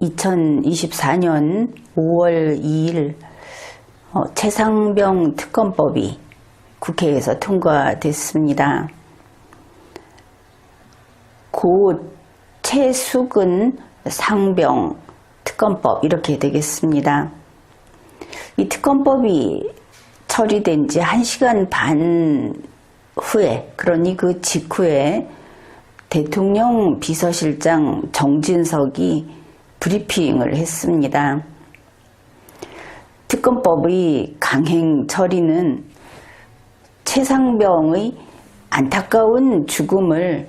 2024년 5월 2일 최상병 특검법이 국회에서 통과됐습니다. 고 최수근 상병 특검법 이렇게 되겠습니다. 이 특검법이 처리된 지 1시간 반 후에, 그러니 그 직후에 대통령 비서실장 정진석이 브리핑을 했습니다. 특검법의 강행 처리는 최상병의 안타까운 죽음을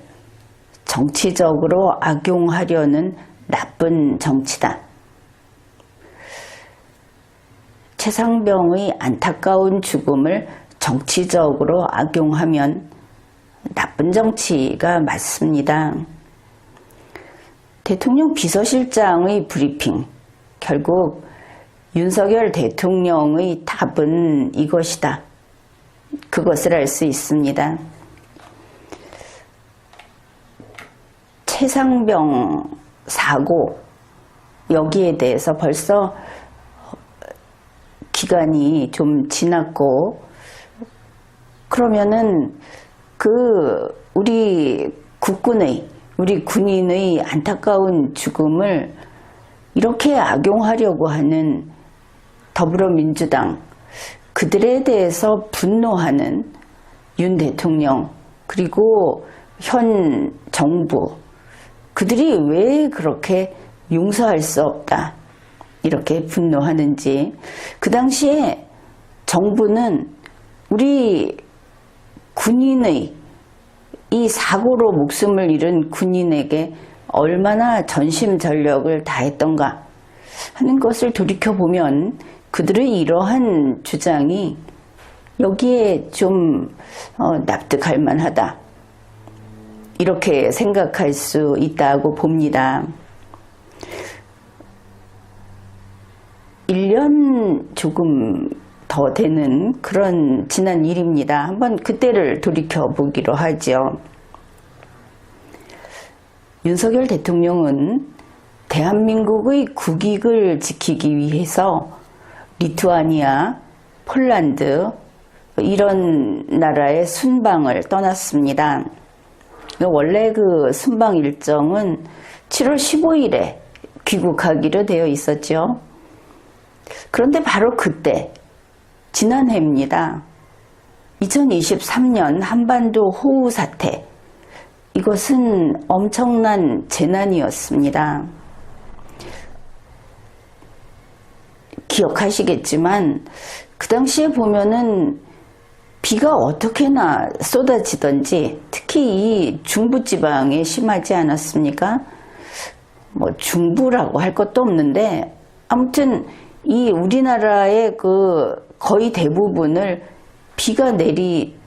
정치적으로 악용하려는 나쁜 정치다. 최상병의 안타까운 죽음을 정치적으로 악용하면 나쁜 정치가 맞습니다. 대통령 비서실장의 브리핑, 결국 윤석열 대통령의 답은 이것이다. 그것을 알 수 있습니다. 최상병 사고, 여기에 대해서 벌써 기간이 좀 지났고, 그러면은 우리 국군의, 우리 군인의 안타까운 죽음을 이렇게 악용하려고 하는 더불어민주당, 그들에 대해서 분노하는 윤 대통령, 그리고 현 정부, 그들이 왜 그렇게 용서할 수 없다, 이렇게 분노하는지. 그 당시에 정부는 우리 군인의 이 사고로 목숨을 잃은 군인에게 얼마나 전심전력을 다했던가 하는 것을 돌이켜보면 그들의 이러한 주장이 여기에 좀 납득할 만하다, 이렇게 생각할 수 있다고 봅니다. 1년 조금 더 되는 그런 지난 일입니다. 한번 그때를 돌이켜보기로 하죠. 윤석열 대통령은 대한민국의 국익을 지키기 위해서 리투아니아, 폴란드 이런 나라의 순방을 떠났습니다. 원래 그 순방 일정은 7월 15일에 귀국하기로 되어 있었죠. 그런데 바로 그때, 지난해입니다. 2023년 한반도 호우 사태, 이것은 엄청난 재난이었습니다. 기억하시겠지만 그 당시에 보면은 비가 어떻게나 쏟아지던지, 특히 이 중부지방에 심하지 않았습니까? 뭐 중부라고 할 것도 없는데 아무튼 이 우리나라의 그 거의 대부분을 비가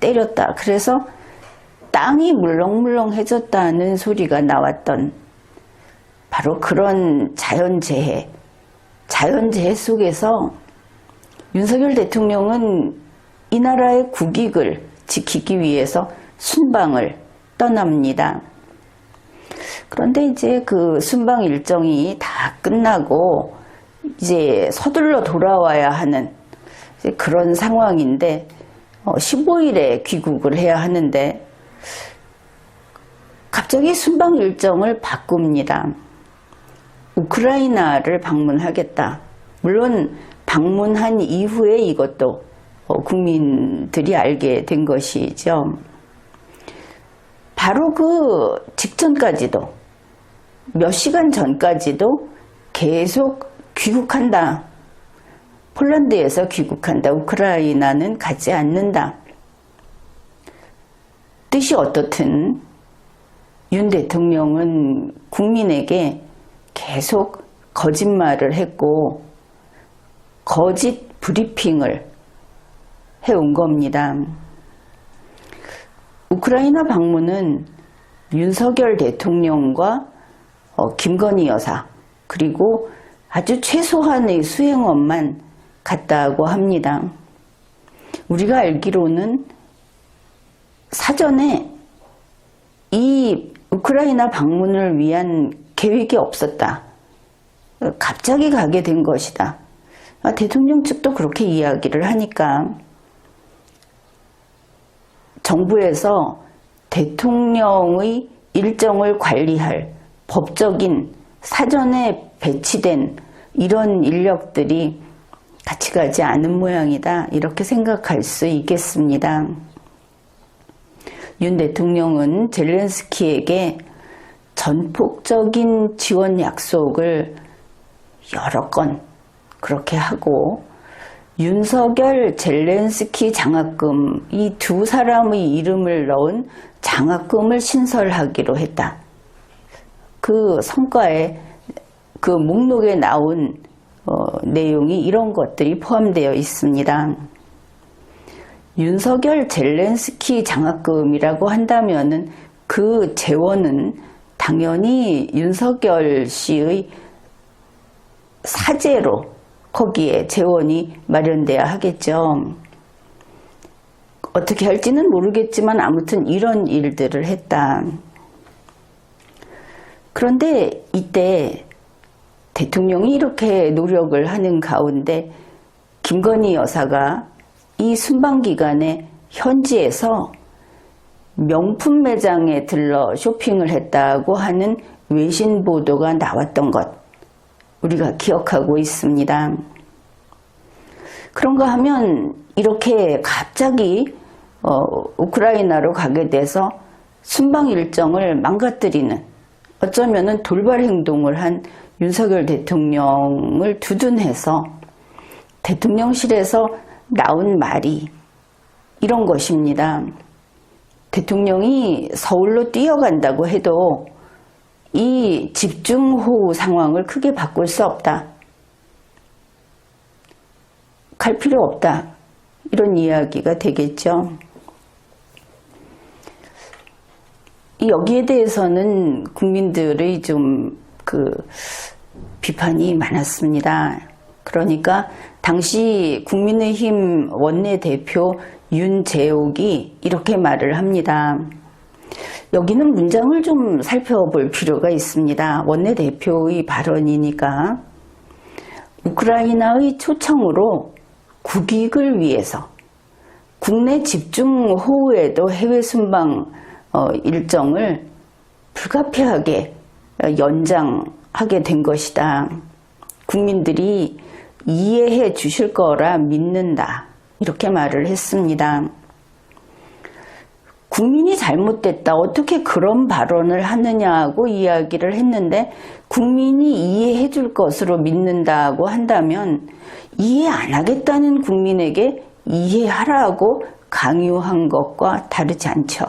때렸다. 그래서 땅이 물렁물렁해졌다는 소리가 나왔던 바로 그런 자연재해 속에서 윤석열 대통령은 이 나라의 국익을 지키기 위해서 순방을 떠납니다. 그런데 이제 그 순방 일정이 다 끝나고 이제 서둘러 돌아와야 하는 그런 상황인데 15일에 귀국을 해야 하는데 갑자기 순방 일정을 바꿉니다. 우크라이나를 방문하겠다. 물론 방문한 이후에 이것도 국민들이 알게 된 것이죠. 바로 그 직전까지도, 몇 시간 전까지도 계속 귀국한다. 폴란드에서 귀국한다. 우크라이나는 가지 않는다. 뜻이 어떻든 윤 대통령은 국민에게 계속 거짓말을 했고 거짓 브리핑을 해온 겁니다. 우크라이나 방문은 윤석열 대통령과 김건희 여사, 그리고 아주 최소한의 수행원만 갔다고 합니다. 우리가 알기로는 사전에 이 우크라이나 방문을 위한 계획이 없었다. 갑자기 가게 된 것이다. 대통령 측도 그렇게 이야기를 하니까 정부에서 대통령의 일정을 관리할 법적인 사전에 배치된 이런 인력들이 같이 가지 않은 모양이다. 이렇게 생각할 수 있겠습니다. 윤 대통령은 젤렌스키에게 전폭적인 지원 약속을 여러 건 그렇게 하고 윤석열, 젤렌스키 장학금 이 두 사람의 이름을 넣은 장학금을 신설하기로 했다. 그 성과에 그 목록에 나온 내용이 이런 것들이 포함되어 있습니다. 윤석열, 젤렌스키 장학금이라고 한다면은 그 재원은 당연히 윤석열 씨의 사재로 거기에 재원이 마련돼야 하겠죠. 어떻게 할지는 모르겠지만 아무튼 이런 일들을 했다. 그런데 이때 대통령이 이렇게 노력을 하는 가운데 김건희 여사가 이 순방기간에 현지에서 명품 매장에 들러 쇼핑을 했다고 하는 외신 보도가 나왔던 것 우리가 기억하고 있습니다. 그런가 하면 이렇게 갑자기 우크라이나로 가게 돼서 순방 일정을 망가뜨리는 어쩌면은 돌발 행동을 한 윤석열 대통령을 두둔해서 대통령실에서 나온 말이 이런 것입니다. 대통령이 서울로 뛰어간다고 해도 이 집중호우 상황을 크게 바꿀 수 없다. 갈 필요 없다. 이런 이야기가 되겠죠. 여기에 대해서는 국민들의 좀 비판이 많았습니다. 그러니까 당시 국민의힘 원내대표 윤재옥이 이렇게 말을 합니다. 여기는 문장을 좀 살펴볼 필요가 있습니다. 원내대표의 발언이니까. 우크라이나의 초청으로 국익을 위해서 국내 집중호우에도 해외 순방 일정을 불가피하게 연장하게 된 것이다. 국민들이 이해해 주실 거라 믿는다. 이렇게 말을 했습니다. 국민이 잘못됐다. 어떻게 그런 발언을 하느냐고 이야기를 했는데 국민이 이해해 줄 것으로 믿는다고 한다면 이해 안 하겠다는 국민에게 이해하라고 강요한 것과 다르지 않죠.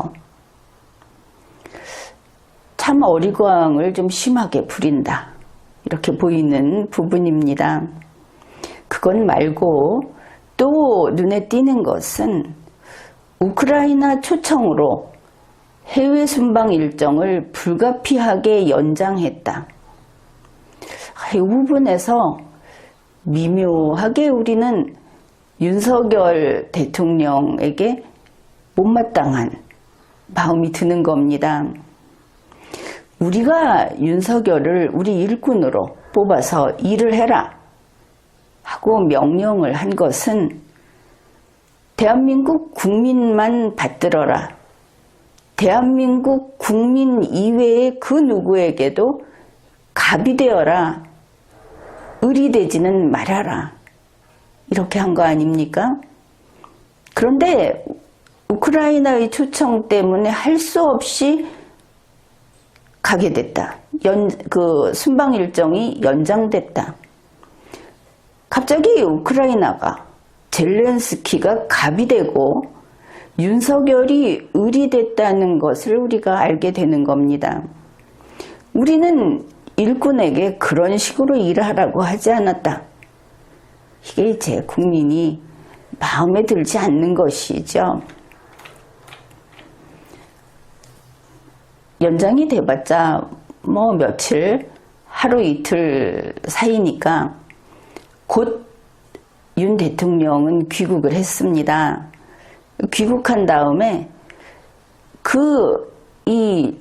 참 어리광을 좀 심하게 부린다. 이렇게 보이는 부분입니다. 그건 말고 또 눈에 띄는 것은 우크라이나 초청으로 해외 순방 일정을 불가피하게 연장했다. 이 부분에서 미묘하게 우리는 윤석열 대통령에게 못마땅한 마음이 드는 겁니다. 우리가 윤석열을 우리 일꾼으로 뽑아서 일을 해라 하고 명령을 한 것은 대한민국 국민만 받들어라. 대한민국 국민 이외의 그 누구에게도 갑이 되어라. 을이 되지는 말아라. 이렇게 한 거 아닙니까? 그런데 우크라이나의 초청 때문에 할 수 없이 가게 됐다. 순방 일정이 연장됐다. 갑자기 우크라이나가 젤렌스키가 갑이 되고 윤석열이 을이 됐다는 것을 우리가 알게 되는 겁니다. 우리는 일꾼에게 그런 식으로 일하라고 하지 않았다. 이게 이제 국민이 마음에 들지 않는 것이죠. 연장이 돼봤자 뭐 며칠, 하루 이틀 사이니까 곧 윤 대통령은 귀국을 했습니다. 귀국한 다음에 이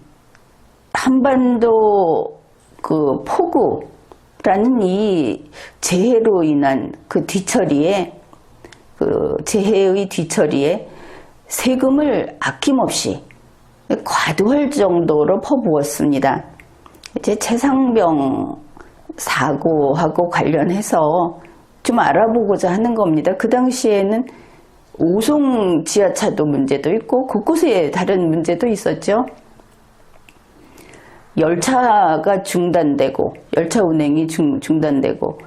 한반도 폭우 라는 이 재해로 인한 그 뒤처리에, 그 재해의 뒤처리에 세금을 아낌없이 과도할 정도로 퍼부었습니다. 이제 최상병 사고하고 관련해서 좀 알아보고자 하는 겁니다. 그 당시에는 오송 지하차도 문제도 있고 곳곳에 다른 문제도 있었죠. 열차가 중단되고, 열차 운행이 중단되고,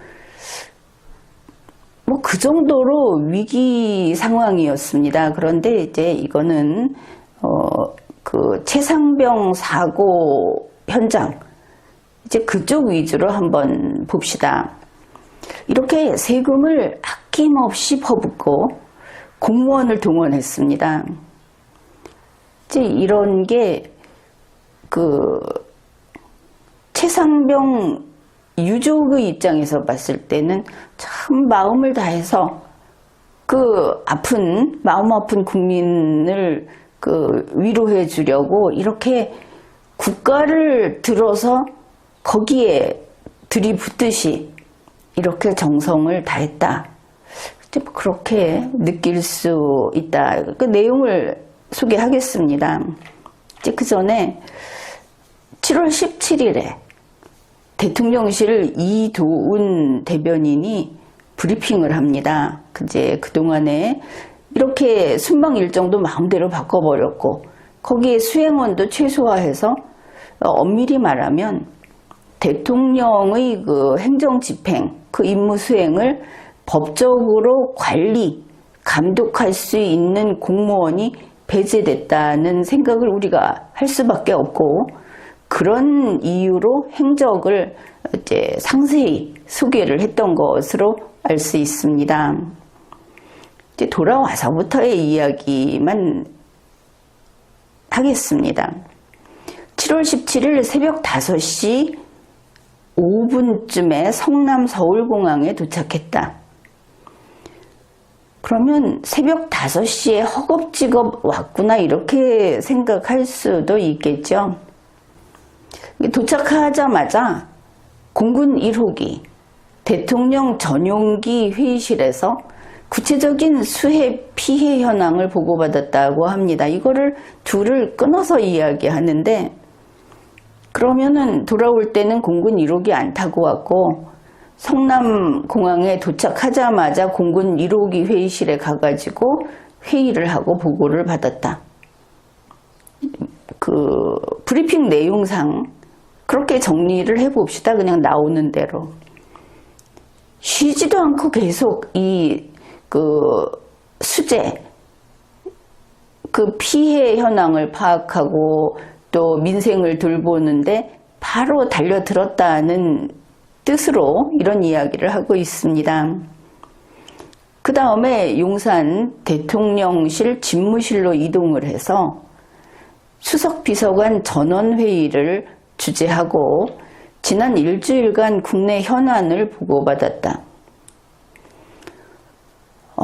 뭐 그 정도로 위기 상황이었습니다. 그런데 이제 이거는 그 최상병 사고 현장, 이제 그쪽 위주로 한번 봅시다. 이렇게 세금을 아낌없이 퍼붓고 공무원을 동원했습니다. 이제 이런 게 그 최상병 유족의 입장에서 봤을 때는 참 마음을 다해서 그 마음 아픈 국민을 그 위로해 주려고 이렇게 국가를 들어서 거기에 들이붓듯이 이렇게 정성을 다했다. 그렇게 느낄 수 있다. 그 내용을 소개하겠습니다. 이제 그 전에 7월 17일에 대통령실 이도운 대변인이 브리핑을 합니다. 이제 그동안에 이렇게 순방 일정도 마음대로 바꿔버렸고 거기에 수행원도 최소화해서 엄밀히 말하면 대통령의 그 행정 집행, 그 임무 수행을 법적으로 관리, 감독할 수 있는 공무원이 배제됐다는 생각을 우리가 할 수밖에 없고 그런 이유로 행적을 이제 상세히 소개를 했던 것으로 알 수 있습니다. 이제 돌아와서부터의 이야기만 하겠습니다. 7월 17일 새벽 5시 5분쯤에 성남 서울공항에 도착했다. 그러면 새벽 5시에 허겁지겁 왔구나 이렇게 생각할 수도 있겠죠. 도착하자마자 공군 1호기 대통령 전용기 회의실에서 구체적인 수해 피해 현황을 보고받았다고 합니다. 이거를 둘을 끊어서 이야기하는데 그러면은 돌아올 때는 공군 1호기 안 타고 왔고 성남공항에 도착하자마자 공군 1호기 회의실에 가가지고 회의를 하고 보고를 받았다. 그 브리핑 내용상 그렇게 정리를 해봅시다. 그냥 나오는 대로. 쉬지도 않고 계속 수재, 그 피해 현황을 파악하고 또 민생을 돌보는데 바로 달려들었다는 뜻으로 이런 이야기를 하고 있습니다. 그 다음에 용산 대통령실 집무실로 이동을 해서 수석비서관 전원회의를 주재하고 지난 일주일간 국내 현안을 보고받았다.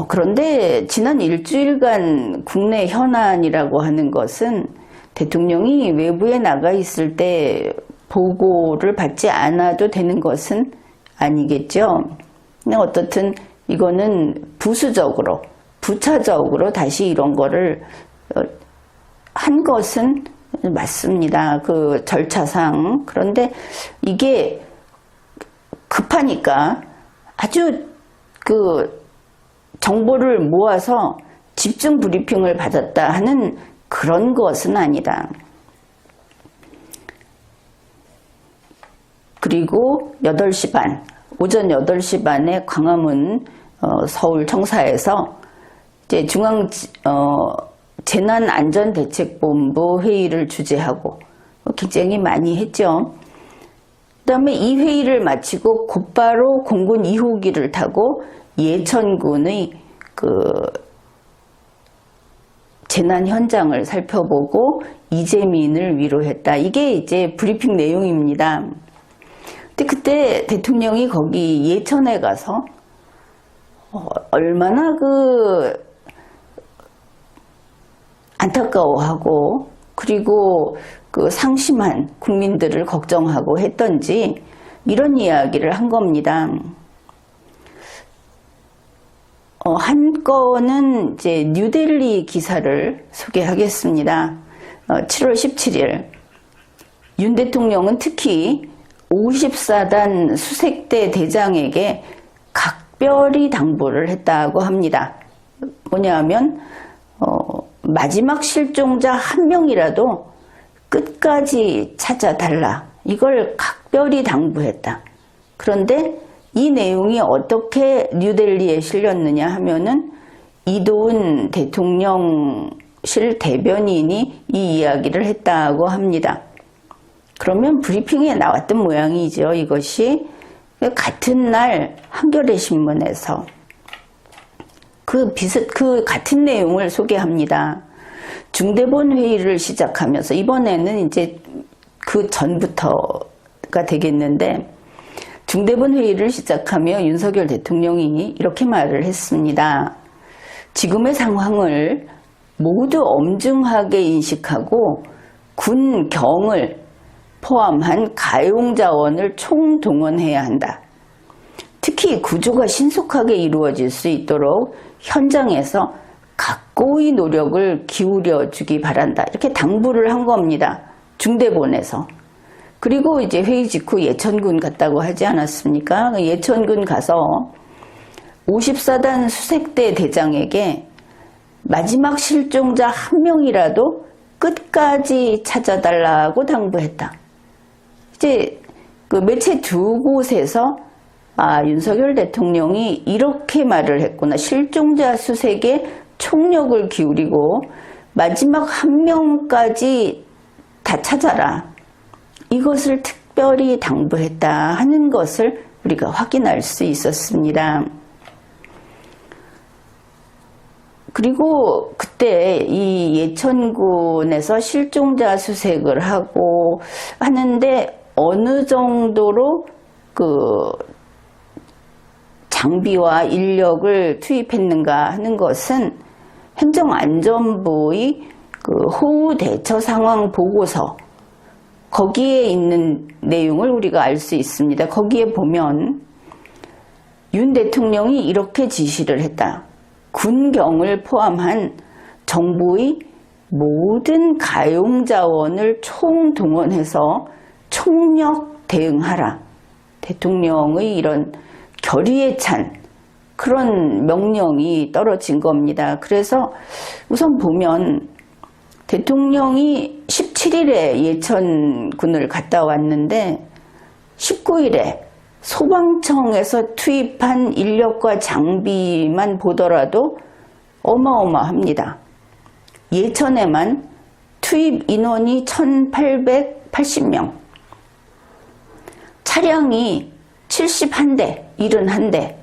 그런데 지난 일주일간 국내 현안이라고 하는 것은 대통령이 외부에 나가 있을 때 보고를 받지 않아도 되는 것은 아니겠죠. 근데 어떻든 이거는 부수적으로, 부차적으로 다시 이런 거를 한 것은 맞습니다. 그 절차상. 그런데 이게 급하니까 아주 그 정보를 모아서 집중 브리핑을 받았다 하는 그런 것은 아니다. 그리고 8시 반, 오전 8시 반에 광화문 서울 청사에서 이제 재난안전대책본부 회의를 주재하고 굉장히 많이 했죠. 그 다음에 이 회의를 마치고 곧바로 공군 2호기를 타고 예천군의 그 재난 현장을 살펴보고 이재민을 위로했다. 이게 이제 브리핑 내용입니다. 근데 그때 대통령이 거기 예천에 가서 얼마나 그 안타까워하고 그리고 그 상심한 국민들을 걱정하고 했던지 이런 이야기를 한 겁니다. 한 건은 이제 뉴델리 기사를 소개하겠습니다. 7월 17일 윤 대통령은 특히 54단 수색대 대장에게 각별히 당부를 했다고 합니다. 뭐냐면 마지막 실종자 한 명이라도 끝까지 찾아달라. 이걸 각별히 당부했다. 그런데 이 내용이 어떻게 뉴델리에 실렸느냐 하면은 이도훈 대통령실 대변인이 이 이야기를 했다고 합니다. 그러면 브리핑에 나왔던 모양이죠. 이것이 같은 날 한겨레 신문에서 그 같은 내용을 소개합니다. 중대본 회의를 시작하면서 이번에는 이제 그 전부터가 되겠는데 중대본 회의를 시작하며 윤석열 대통령이 이렇게 말을 했습니다. 지금의 상황을 모두 엄중하게 인식하고 군, 경을 포함한 가용 자원을 총동원해야 한다. 특히 구조가 신속하게 이루어질 수 있도록 현장에서 각고의 노력을 기울여 주기 바란다. 이렇게 당부를 한 겁니다. 중대본에서. 그리고 이제 회의 직후 예천군 갔다고 하지 않았습니까? 예천군 가서 54단 수색대 대장에게 마지막 실종자 한 명이라도 끝까지 찾아달라고 당부했다. 이제 그 매체 두 곳에서 윤석열 대통령이 이렇게 말을 했구나. 실종자 수색에 총력을 기울이고 마지막 한 명까지 다 찾아라. 이것을 특별히 당부했다 하는 것을 우리가 확인할 수 있었습니다. 그리고 그때 이 예천군에서 실종자 수색을 하고 하는데 어느 정도로 그 장비와 인력을 투입했는가 하는 것은 행정안전부의 그 호우 대처 상황 보고서 거기에 있는 내용을 우리가 알 수 있습니다. 거기에 보면 윤 대통령이 이렇게 지시를 했다. 군경을 포함한 정부의 모든 가용 자원을 총동원해서 총력 대응하라. 대통령의 이런 결의에 찬 그런 명령이 떨어진 겁니다. 그래서 우선 보면 대통령이 17일에 예천군을 갔다 왔는데 19일에 소방청에서 투입한 인력과 장비만 보더라도 어마어마합니다. 예천에만 투입 인원이 1880명, 차량이 71대, 71대,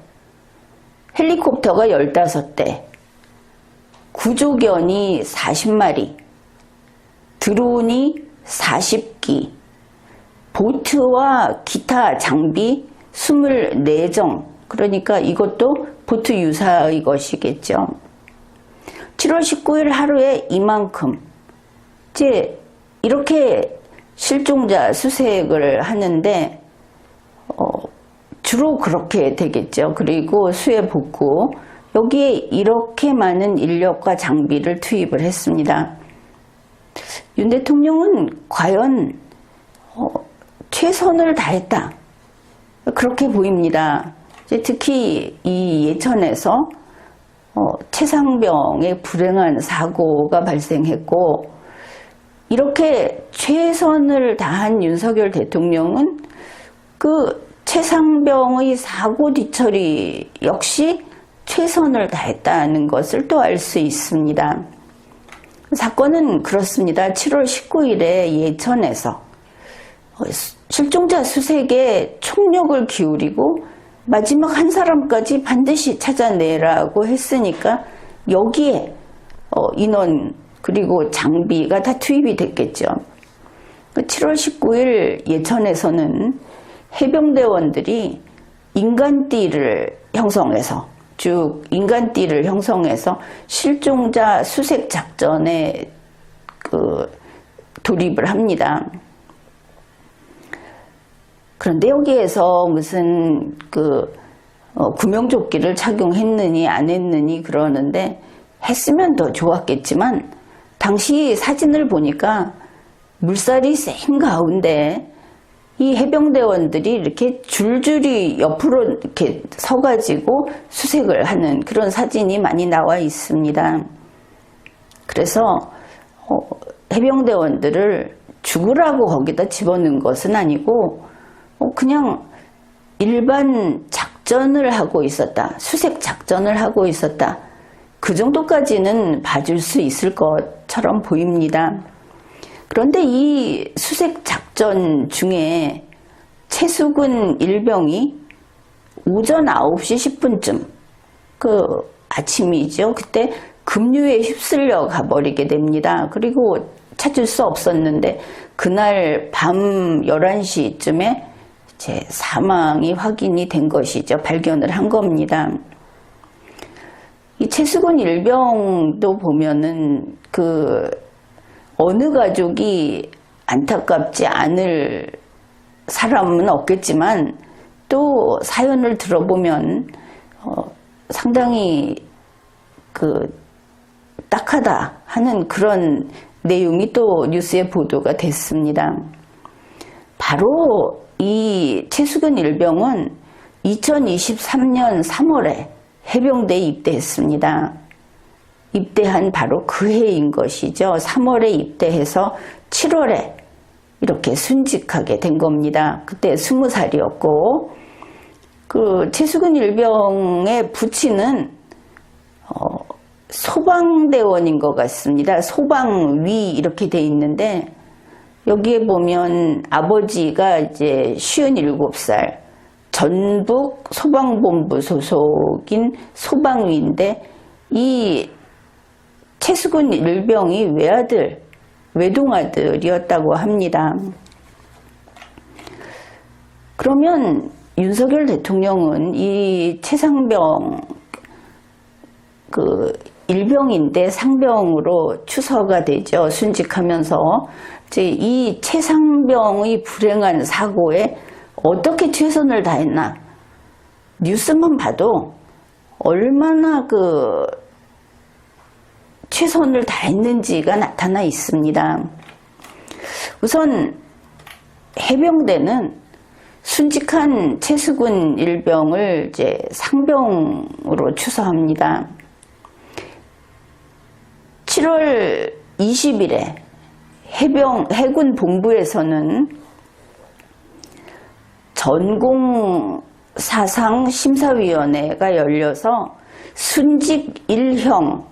헬리콥터가 15대, 구조견이 40마리, 드론이 40기, 보트와 기타 장비 24정, 그러니까 이것도 보트 유사의 것이겠죠. 7월 19일 하루에 이만큼, 이제 이렇게 실종자 수색을 하는데 주로 그렇게 되겠죠. 그리고 수해 복구, 여기에 이렇게 많은 인력과 장비를 투입을 했습니다. 윤 대통령은 과연 최선을 다했다. 그렇게 보입니다. 특히 이 예천에서 최상병의 불행한 사고가 발생했고 이렇게 최선을 다한 윤석열 대통령은 그 최상병의 사고 뒤처리 역시 최선을 다했다는 것을 또 알 수 있습니다. 사건은 그렇습니다. 7월 19일에 예천에서 실종자 수색에 총력을 기울이고 마지막 한 사람까지 반드시 찾아내라고 했으니까 여기에 인원 그리고 장비가 다 투입이 됐겠죠. 7월 19일 예천에서는 해병대원들이 인간띠를 형성해서 쭉 인간띠를 형성해서 실종자 수색 작전에 돌입을 합니다. 그런데 여기에서 무슨 구명조끼를 착용했느니 안 했느니 그러는데 했으면 더 좋았겠지만 당시 사진을 보니까 물살이 센 가운데 이 해병대원들이 이렇게 줄줄이 옆으로 이렇게 서가지고 수색을 하는 그런 사진이 많이 나와 있습니다. 그래서 해병대원들을 죽으라고 거기다 집어넣은 것은 아니고 그냥 일반 작전을 하고 있었다. 수색 작전을 하고 있었다. 그 정도까지는 봐줄 수 있을 것처럼 보입니다. 그런데 이 수색 작전 중에 최수근 일병이 오전 9시 10분쯤 아침이죠. 그때 급류에 휩쓸려 가버리게 됩니다. 그리고 찾을 수 없었는데 그날 밤 11시쯤에 제 사망이 확인이 된 것이죠. 발견을 한 겁니다. 이 최수근 일병도 보면은 어느 가족이 안타깝지 않을 사람은 없겠지만 또 사연을 들어보면 상당히 딱하다 하는 그런 내용이 또 뉴스에 보도가 됐습니다. 바로 이 최수근 일병은 2023년 3월에 해병대에 입대했습니다. 입대한 바로 그 해인 것이죠. 3월에 입대해서 7월에 이렇게 순직하게 된 겁니다. 그때 20살이었고 최수근 일병의 부친은 소방대원인 것 같습니다. 소방위 이렇게 돼 있는데 여기에 보면 아버지가 이제 57살 전북 소방본부 소속인 소방위인데 이 최수근 일병이 외동아들이었다고 합니다. 그러면 윤석열 대통령은 이 최상병 일병인데 상병으로 추서가 되죠. 순직하면서 이제 이 최상병의 불행한 사고에 어떻게 최선을 다했나 뉴스만 봐도 얼마나 최선을 다했는지가 나타나 있습니다. 우선 해병대는 순직한 최수근 일병을 이제 상병으로 추서합니다. 7월 20일에 해군 본부에서는 전공사상심사위원회가 열려서 순직 1형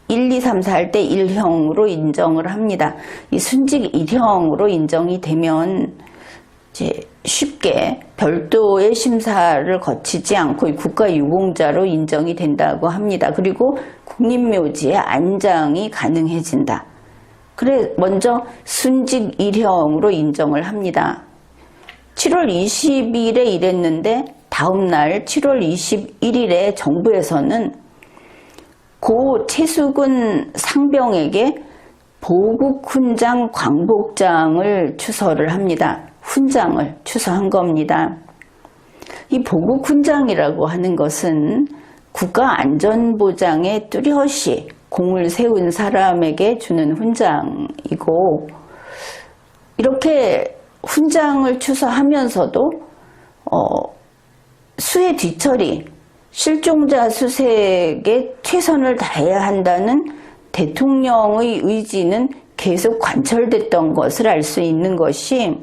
1, 2, 3, 4 할 때 1형으로 인정을 합니다. 이 순직 1형으로 인정이 되면 이제 쉽게 별도의 심사를 거치지 않고 국가유공자로 인정이 된다고 합니다. 그리고 국립묘지에 안장이 가능해진다. 그래 먼저 순직 1형으로 인정을 합니다. 7월 20일에 이랬는데 다음날 7월 21일에 정부에서는 고 최수근 상병에게 보국훈장 광복장을 추서를 합니다. 훈장을 추서한 겁니다. 이 보국훈장이라고 하는 것은 국가안전보장에 뚜렷이 공을 세운 사람에게 주는 훈장이고 이렇게 훈장을 추서하면서도 수해 뒤처리 실종자 수색에 최선을 다해야 한다는 대통령의 의지는 계속 관철됐던 것을 알 수 있는 것이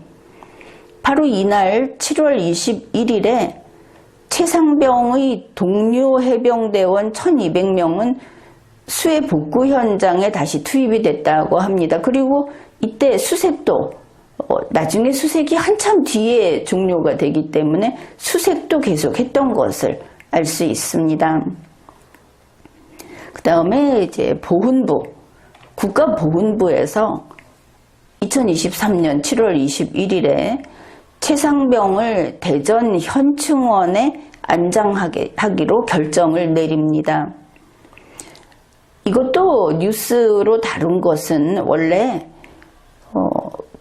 바로 이날 7월 21일에 최상병의 동료 해병대원 1200명은 수해 복구 현장에 다시 투입이 됐다고 합니다. 그리고 이때 수색도 나중에 수색이 한참 뒤에 종료가 되기 때문에 수색도 계속했던 것을 알 수 있습니다. 그 다음에 이제 보훈부, 국가보훈부에서 2023년 7월 21일에 최상병을 대전 현충원에 안장하기로 결정을 내립니다. 이것도 뉴스로 다룬 것은 원래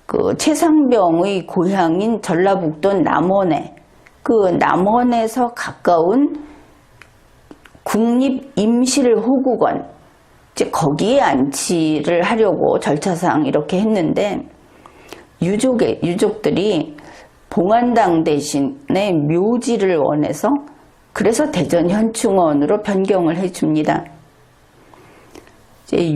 그 최상병의 고향인 전라북도 남원에, 그 남원에서 가까운 국립임실호국원, 이제 거기에 안치를 하려고 절차상 이렇게 했는데, 유족들이 봉안당 대신에 묘지를 원해서, 그래서 대전 현충원으로 변경을 해줍니다. 이제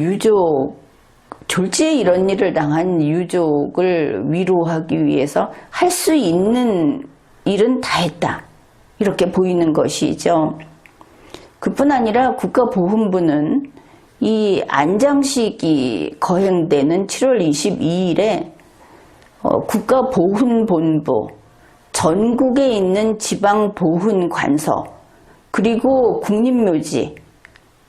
졸지에 이런 일을 당한 유족을 위로하기 위해서 할 수 있는 일은 다 했다, 이렇게 보이는 것이죠. 그뿐 아니라 국가보훈부는 이 안장식이 거행되는 7월 22일에 국가보훈본부, 전국에 있는 지방보훈관서, 그리고 국립묘지,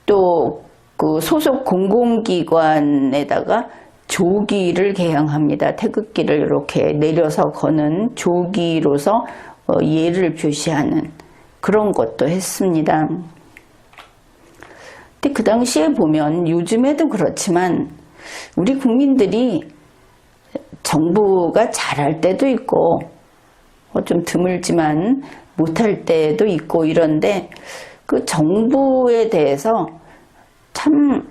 또 그 소속 공공기관에다가 조기를 개항합니다. 태극기를 이렇게 내려서 거는 조기로서 예를 표시하는 그런 것도 했습니다. 근데 그 당시에 보면, 요즘에도 그렇지만 우리 국민들이 정부가 잘할 때도 있고 좀 드물지만 못할 때도 있고 이런데, 그 정부에 대해서 참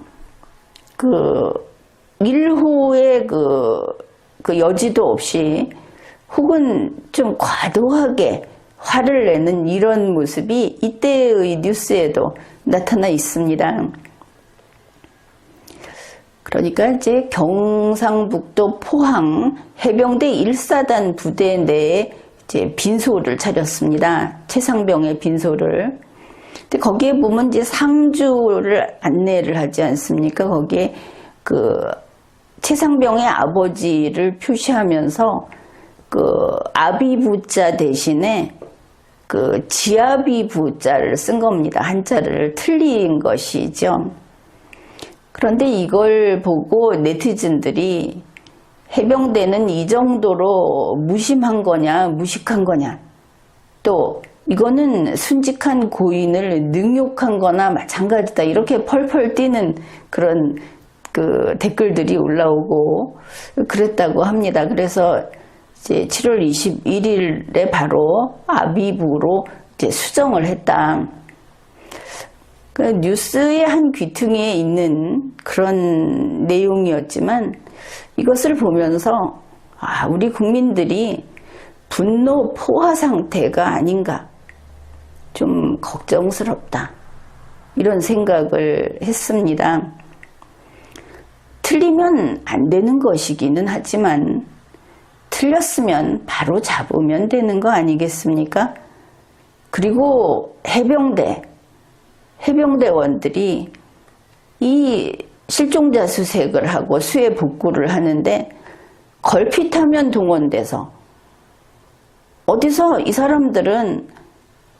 일호의 그 여지도 없이, 혹은 좀 과도하게 화를 내는 이런 모습이 이때의 뉴스에도 나타나 있습니다. 그러니까 이제 경상북도 포항 해병대 1사단 부대 내에 이제 빈소를 차렸습니다. 최상병의 빈소를. 근데 거기에 보면 이제 상주를 안내를 하지 않습니까? 거기에 그 최상병의 아버지를 표시하면서 그 아비부자 대신에 그 지아비부자를 쓴 겁니다. 한자를 틀린 것이죠. 그런데 이걸 보고 네티즌들이 해병대는 이 정도로 무심한 거냐, 무식한 거냐, 또 이거는 순직한 고인을 능욕한 거나 마찬가지다, 이렇게 펄펄 뛰는 그런 그 댓글들이 올라오고 그랬다고 합니다. 그래서 이제 7월 21일에 바로 아비부로 이제 수정을 했다. 그 뉴스의 한 귀퉁이에 있는 그런 내용이었지만, 이것을 보면서 우리 국민들이 분노 포화 상태가 아닌가, 좀 걱정스럽다, 이런 생각을 했습니다. 틀리면 안 되는 것이기는 하지만 틀렸으면 바로 잡으면 되는 거 아니겠습니까? 그리고 해병대원들이 이 실종자 수색을 하고 수해 복구를 하는데, 걸핏하면 동원돼서 어디서 이 사람들은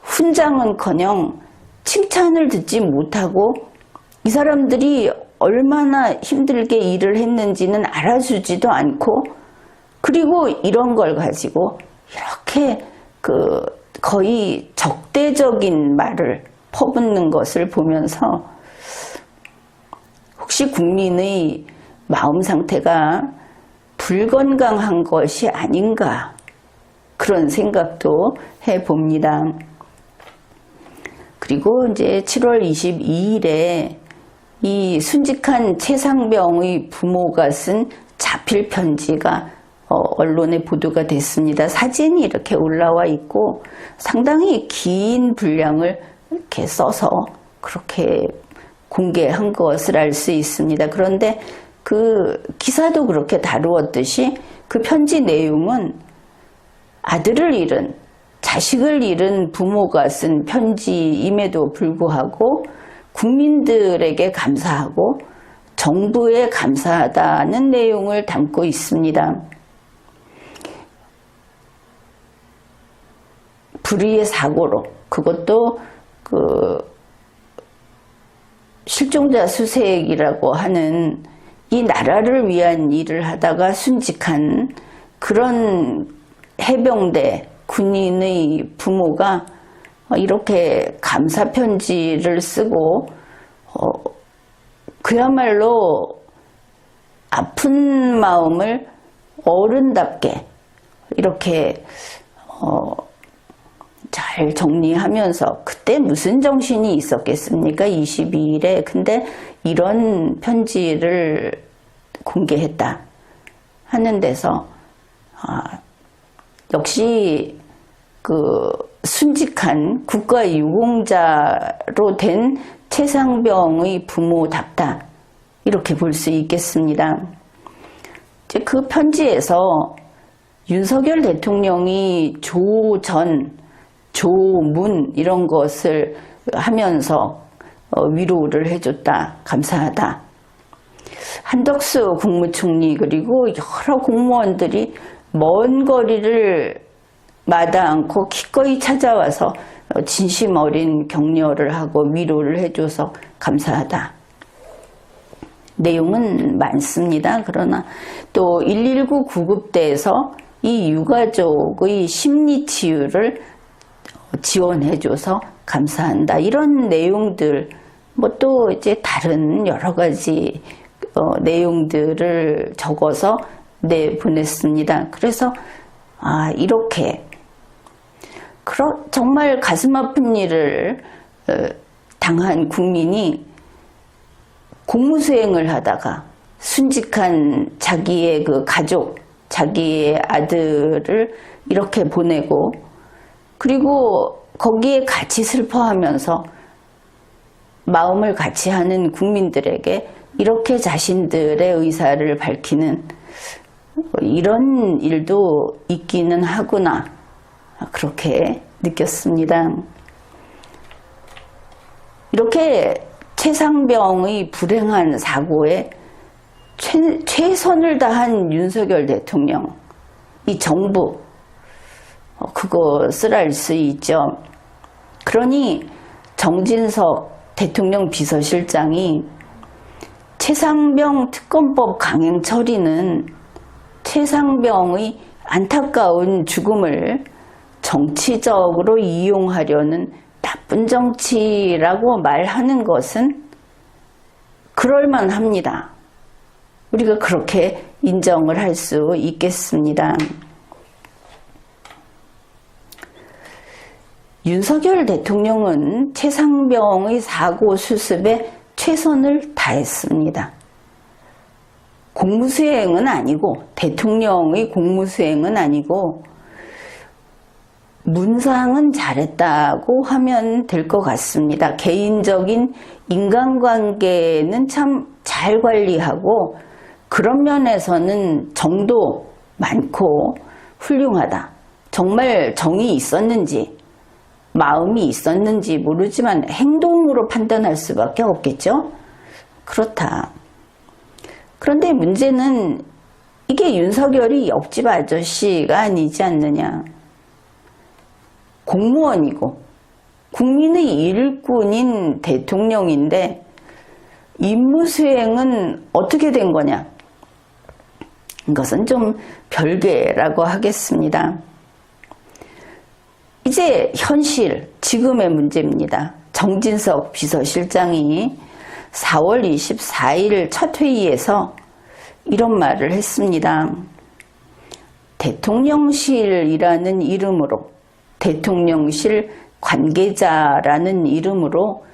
훈장은커녕 칭찬을 듣지 못하고, 이 사람들이 얼마나 힘들게 일을 했는지는 알아주지도 않고, 그리고 이런 걸 가지고 이렇게 거의 적대적인 말을 퍼붓는 것을 보면서, 혹시 국민의 마음 상태가 불건강한 것이 아닌가, 그런 생각도 해봅니다. 그리고 이제 7월 22일에 이 순직한 최상병의 부모가 쓴 자필 편지가 언론에 보도가 됐습니다. 사진이 이렇게 올라와 있고, 상당히 긴 분량을 이렇게 써서 그렇게 공개한 것을 알 수 있습니다. 그런데 그 기사도 그렇게 다루었듯이, 그 편지 내용은 아들을 잃은, 자식을 잃은 부모가 쓴 편지임에도 불구하고 국민들에게 감사하고 정부에 감사하다는 내용을 담고 있습니다. 불의의 사고로, 그것도 실종자 수색이라고 하는 이 나라를 위한 일을 하다가 순직한 그런 해병대 군인의 부모가 이렇게 감사 편지를 쓰고, 그야말로 아픈 마음을 어른답게 이렇게 잘 정리하면서, 그때 무슨 정신이 있었겠습니까? 22일에. 근데 이런 편지를 공개했다 하는 데서 역시 그 순직한 국가유공자로 된 최상병의 부모답다, 이렇게 볼 수 있겠습니다. 이제 그 편지에서 윤석열 대통령이 조전, 조문 이런 것을 하면서 위로를 해줬다, 감사하다. 한덕수 국무총리 그리고 여러 공무원들이 먼 거리를 마다 않고 기꺼이 찾아와서 진심 어린 격려를 하고 위로를 해줘서 감사하다. 내용은 많습니다. 그러나 또 119 구급대에서 이 유가족의 심리 치유를 지원해줘서 감사한다. 이런 내용들, 뭐 또 이제 다른 여러 가지 내용들을 적어서 내보냈습니다. 그래서 이렇게 정말 가슴 아픈 일을 당한 국민이 공무수행을 하다가 순직한 자기의 그 가족, 자기의 아들을 이렇게 보내고, 그리고 거기에 같이 슬퍼하면서 마음을 같이 하는 국민들에게 이렇게 자신들의 의사를 밝히는 이런 일도 있기는 하구나, 그렇게 느꼈습니다. 이렇게 최상병의 불행한 사고에 최선을 다한 윤석열 대통령, 이 정부, 그것을 알 수 있죠. 그러니 정진석 대통령 비서실장이 최상병 특검법 강행 처리는 최상병의 안타까운 죽음을 정치적으로 이용하려는 나쁜 정치라고 말하는 것은 그럴만합니다. 우리가 그렇게 인정을 할 수 있겠습니다. 윤석열 대통령은 최상병의 사고 수습에 최선을 다했습니다. 공무수행은 아니고, 대통령의 공무수행은 아니고, 문상은 잘했다고 하면 될 것 같습니다. 개인적인 인간관계는 참 잘 관리하고, 그런 면에서는 정도 많고 훌륭하다. 정말 정이 있었는지, 마음이 있었는지 모르지만 행동으로 판단할 수밖에 없겠죠? 그렇다. 그런데 문제는 이게 윤석열이 옆집 아저씨가 아니지 않느냐. 공무원이고 국민의 일꾼인 대통령인데 임무 수행은 어떻게 된 거냐? 이것은 좀 별개라고 하겠습니다. 이제 현실, 지금의 문제입니다. 정진석 비서실장이 4월 24일 첫 회의에서 이런 말을 했습니다. 대통령실이라는 이름으로, 대통령실 관계자라는 이름으로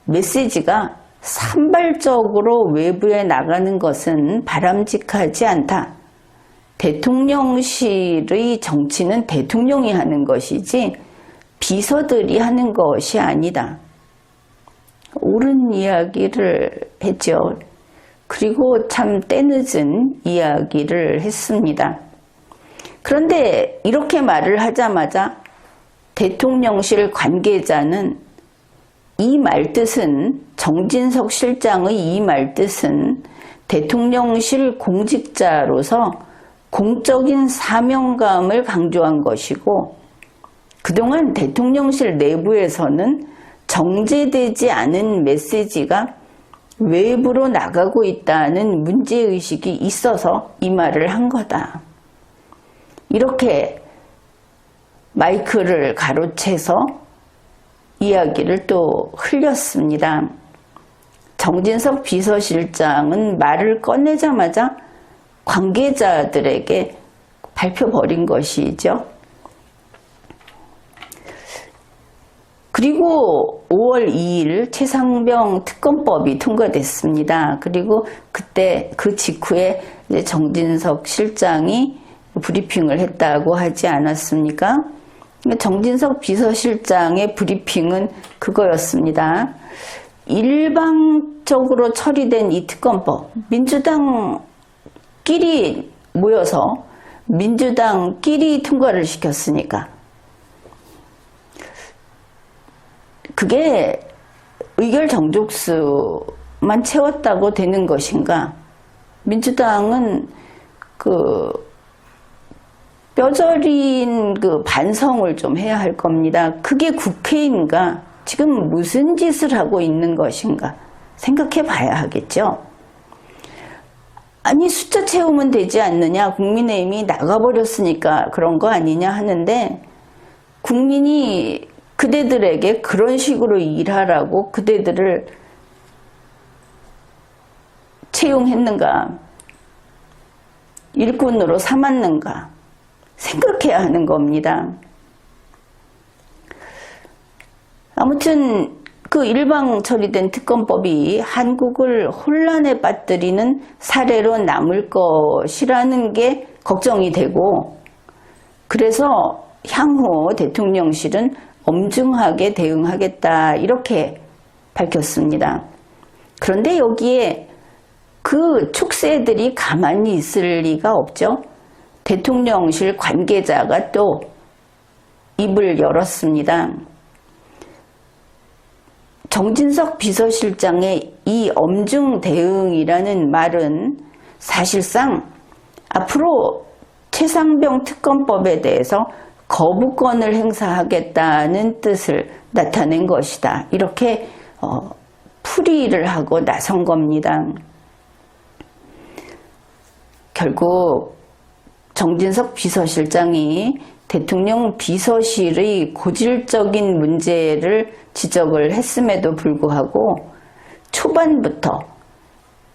메시지가 산발적으로 외부에 나가는 것은 바람직하지 않다. 대통령실의 정치는 대통령이 하는 것이지 비서들이 하는 것이 아니다. 옳은 이야기를 했죠. 그리고 참 때늦은 이야기를 했습니다. 그런데 이렇게 말을 하자마자 대통령실 관계자는 이 말뜻은, 정진석 실장의 이 말뜻은 대통령실 공직자로서 공적인 사명감을 강조한 것이고, 그동안 대통령실 내부에서는 정제되지 않은 메시지가 외부로 나가고 있다는 문제의식이 있어서 이 말을 한 거다. 이렇게 마이크를 가로채서 이야기를 또 흘렸습니다. 정진석 비서실장은 말을 꺼내자마자 관계자들에게 밝혀버린 것이죠. 그리고 5월 2일 최상병 특검법이 통과됐습니다. 그리고 그때 그 직후에 이제 정진석 실장이 브리핑을 했다고 하지 않았습니까? 정진석 비서실장의 브리핑은 그거였습니다. 일방적으로 처리된 이 특검법, 민주당끼리 모여서 민주당끼리 통과를 시켰으니까 그게 의결 정족수만 채웠다고 되는 것인가? 민주당은 그 뼈저린 그 반성을 좀 해야 할 겁니다. 그게 국회인가? 지금 무슨 짓을 하고 있는 것인가? 생각해 봐야 하겠죠. 아니 숫자 채우면 되지 않느냐? 국민의힘이 나가버렸으니까 그런 거 아니냐 하는데 국민이 그대들에게 그런 식으로 일하라고 그대들을 채용했는가? 일꾼으로 삼았는가? 생각해야 하는 겁니다. 아무튼 그 일방 처리된 특검법이 한국을 혼란에 빠뜨리는 사례로 남을 것이라는 게 걱정이 되고, 그래서 향후 대통령실은 엄중하게 대응하겠다 이렇게 밝혔습니다. 그런데 여기에 그 촉새들이 가만히 있을 리가 없죠. 대통령실 관계자가 또 입을 열었습니다. 정진석 비서실장의 이 엄중 대응이라는 말은 사실상 앞으로 최상병 특검법에 대해서 거부권을 행사하겠다는 뜻을 나타낸 것이다. 이렇게 풀이를 하고 나선 겁니다. 결국 정진석 비서실장이 대통령 비서실의 고질적인 문제를 지적을 했음에도 불구하고 초반부터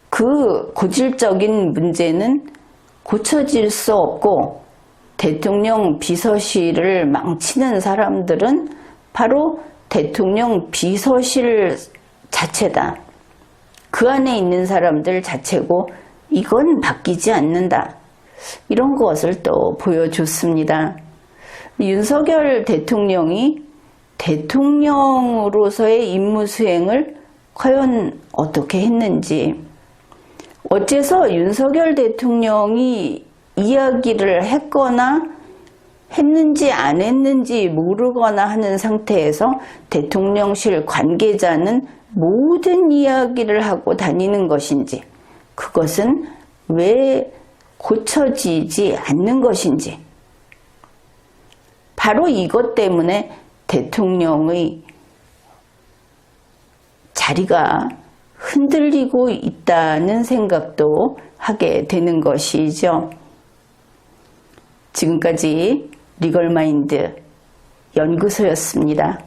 그 고질적인 문제는 고쳐질 수 없고 대통령 비서실을 망치는 사람들은 바로 대통령 비서실 자체다. 그 안에 있는 사람들 자체고 이건 바뀌지 않는다. 이런 것을 또 보여줬습니다. 윤석열 대통령이 대통령으로서의 임무 수행을 과연 어떻게 했는지, 어째서 윤석열 대통령이 이야기를 했거나 했는지 안 했는지 모르거나 하는 상태에서 대통령실 관계자는 모든 이야기를 하고 다니는 것인지, 그것은 왜 고쳐지지 않는 것인지, 바로 이것 때문에 대통령의 자리가 흔들리고 있다는 생각도 하게 되는 것이죠. 지금까지 리걸마인드 연구소였습니다.